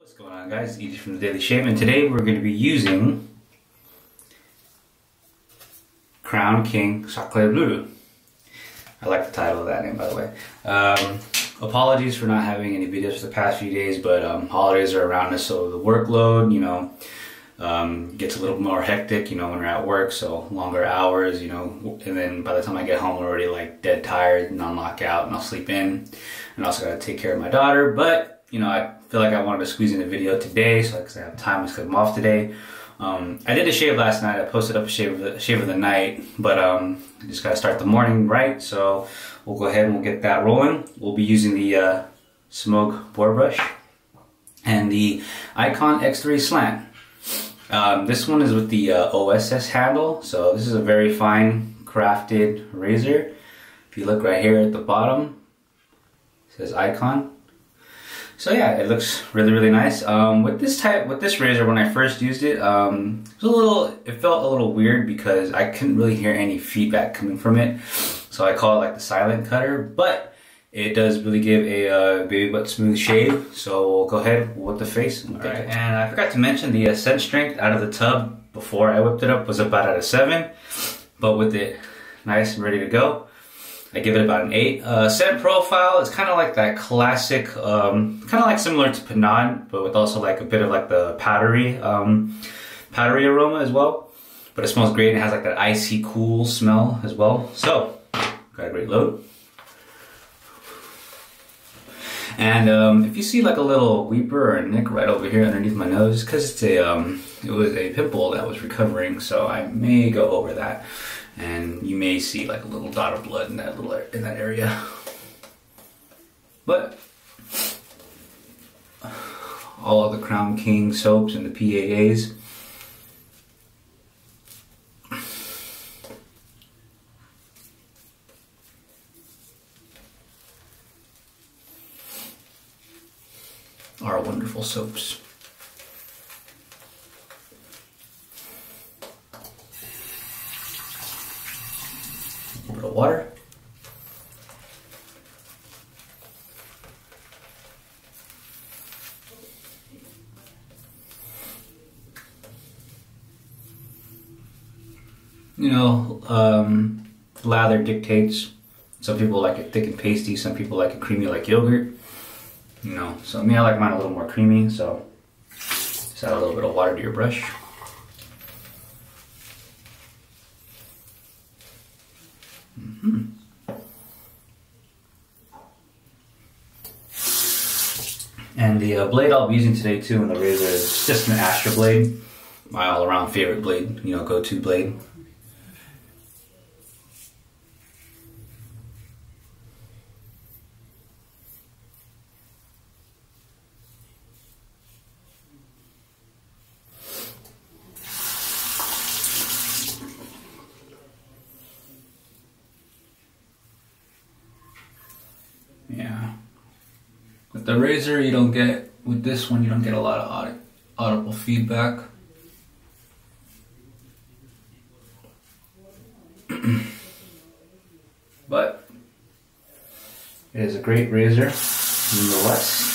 What's going on, guys? It's EJ from the Daily Shave, and today we're going to be using Crown King Sacre bleu. I like the title of that name, by the way. Apologies for not having any videos for the past few days, but holidays are around us, so the workload, gets a little more hectic, when we're at work, so longer hours, and then by the time I get home, I'm already like dead tired, and I'll knock out and I'll sleep in, and also got to take care of my daughter, but I feel like I wanted to squeeze in a video today, so because I have time to cut them off today. I did a shave last night. I posted up a shave of the night, but I just gotta start the morning right. So we'll go ahead and we'll get that rolling. We'll be using the Semogue Boar brush and the Ikon X3 slant. This one is with the OSS handle, so this is a very fine crafted razor. If you look right here at the bottom, it says Ikon. So yeah, it looks really, really nice. With this razor, when I first used it, it felt a little weird because I couldn't really hear any feedback coming from it. So I call it like the silent cutter, but it does really give a baby butt smooth shave. So we'll go ahead with the face. Alright, and I forgot to mention the scent strength out of the tub before I whipped it up was about at a 7, but with it nice and ready to go, I give it about an 8. Scent profile is kind of like that classic, kind of like similar to Panade, but with also like a bit of like the powdery aroma as well. But it smells great and it has like that icy cool smell as well. So, got a great load. And if you see like a little weeper or a nick right over here underneath my nose, because it was a pimple that was recovering, so I may go over that. And you may see like a little dot of blood in that area. But all of the Crown King soaps and the PAAs are wonderful soaps. A little bit of water. Lather dictates. Some people like it thick and pasty, some people like it creamy like yogurt. So me, I like mine a little more creamy, so just add a little bit of water to your brush. And the blade I'll be using today too in the razor is just an Astra blade, my all-around favorite blade, go-to blade. Yeah. With the razor, with this one, you don't get a lot of audible feedback. But it is a great razor, nonetheless.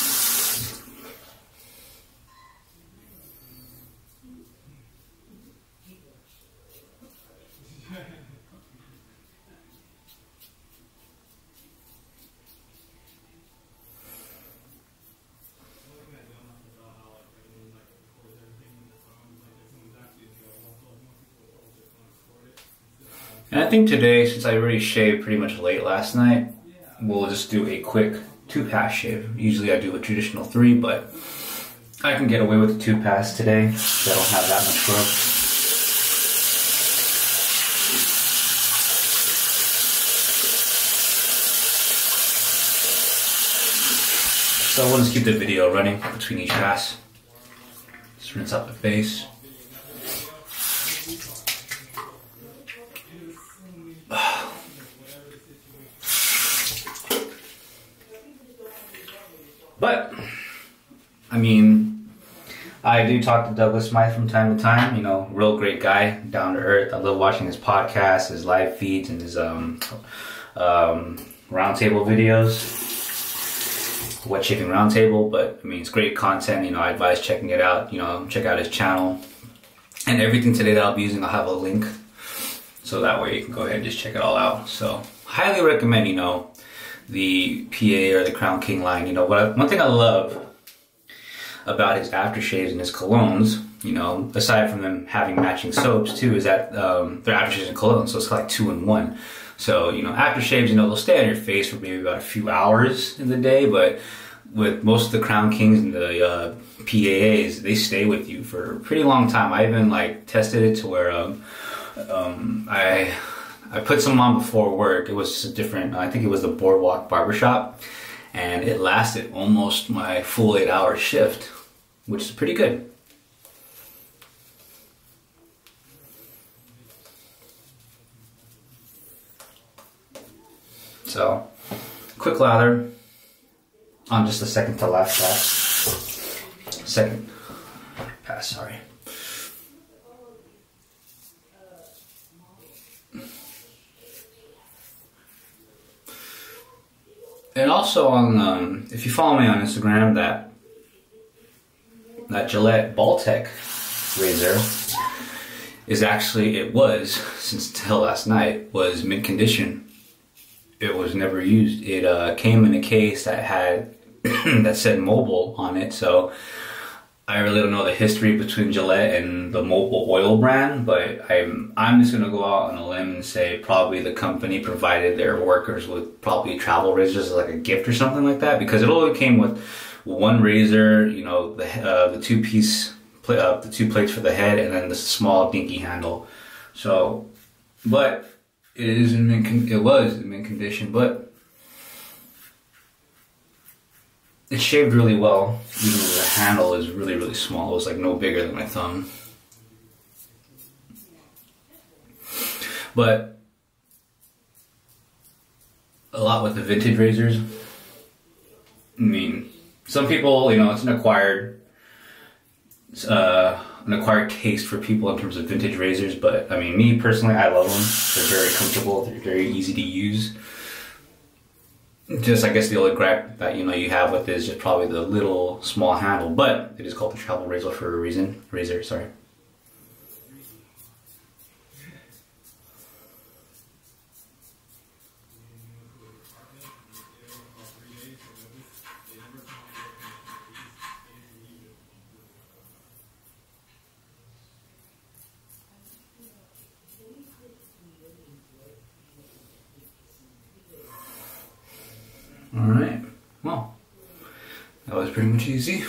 And I think today, since I already shaved pretty much late last night, we'll just do a quick 2-pass shave. Usually I do a traditional 3, but I can get away with the 2-pass today, so I don't have that much growth. So we'll just keep the video running between each pass. Just rinse out the face. But, I do talk to Douglas Smythe from time to time, real great guy, down to earth. I love watching his podcasts, his live feeds, and his roundtable videos. Wet Shaving Roundtable, but I mean, it's great content. You know, I advise checking it out. You know, check out his channel. And everything today that I'll be using, I'll have a link. So that way you can go ahead and just check it all out. So highly recommend, you know, the PA or the Crown King line. You know, one thing I love about his aftershaves and his colognes, you know, aside from them having matching soaps too, is that they're aftershaves and colognes, so it's like 2-in-1. So, you know, aftershaves, you know, they'll stay on your face for maybe about a few hours in the day, but with most of the Crown Kings and the PAAs, they stay with you for a pretty long time. I even like tested it to where I put some on before work. It was just a different, I think it was the Boardwalk Barbershop, and it lasted almost my full 8-hour shift, which is pretty good. So, quick lather on just the second to last pass. Second pass, sorry. And also on, if you follow me on Instagram, that Gillette Ball Tech razor is actually, it was, since till last night, was mint condition. It was never used. It came in a case that had, that said Mobile on it, so I really don't know the history between Gillette and the Mobile oil brand, but I'm just gonna go out on a limb and say probably the company provided their workers with probably travel razors as like a gift or something like that, because it only came with one razor, you know, the two plates for the head, and then the small dinky handle. So, but it is in it was in mint condition, but it shaved really well, even though the handle is really, really small. It was like no bigger than my thumb. But a lot with the vintage razors. I mean, some people, you know, it's an acquired taste for people in terms of vintage razors, but I mean, me personally, I love them. They're very comfortable, they're very easy to use. Just, I guess the only gripe that, you know, you have with it is just probably the little small handle, but it is called the travel razor for a reason. Razor, sorry. Alright, well, that was pretty much easy.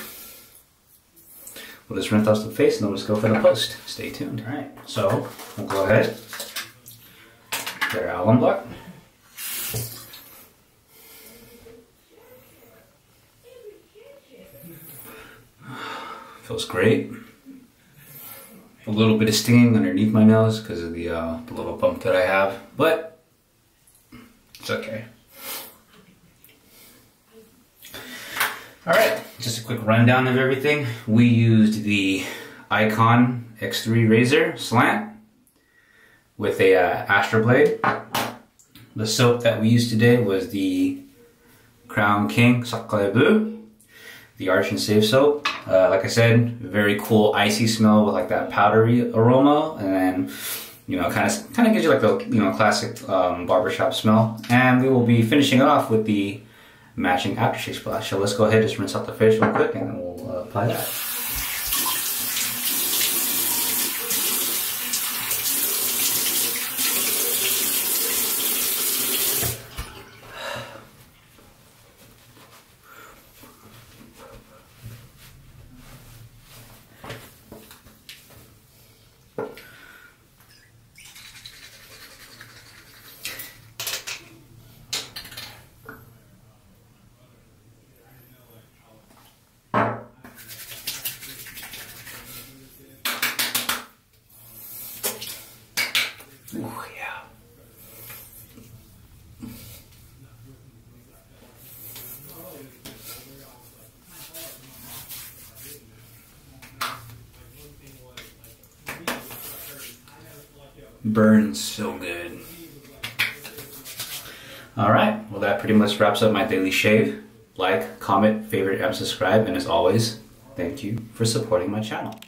We'll just rinse off the face and then we'll just go for the post. Stay tuned. Alright, so we'll go ahead, get our alum block. Feels great. A little bit of stinging underneath my nose because of the little bump that I have, but it's okay. Alright, just a quick rundown of everything. We used the Ikon X3 razor slant with a Astra blade. The soap that we used today was the Crown King Sacre bleu, the Arch and Save soap. Like I said, very cool icy smell with like that powdery aroma, and then, you know, kind of gives you like the, you know, classic barbershop smell. And we will be finishing it off with the matching aftershave splash. So let's go ahead, just rinse out the face real quick, and then we'll apply that. Ooh, yeah. Burns so good. Alright, well that pretty much wraps up my daily shave. like, comment, favorite, and subscribe. And as always, thank you for supporting my channel.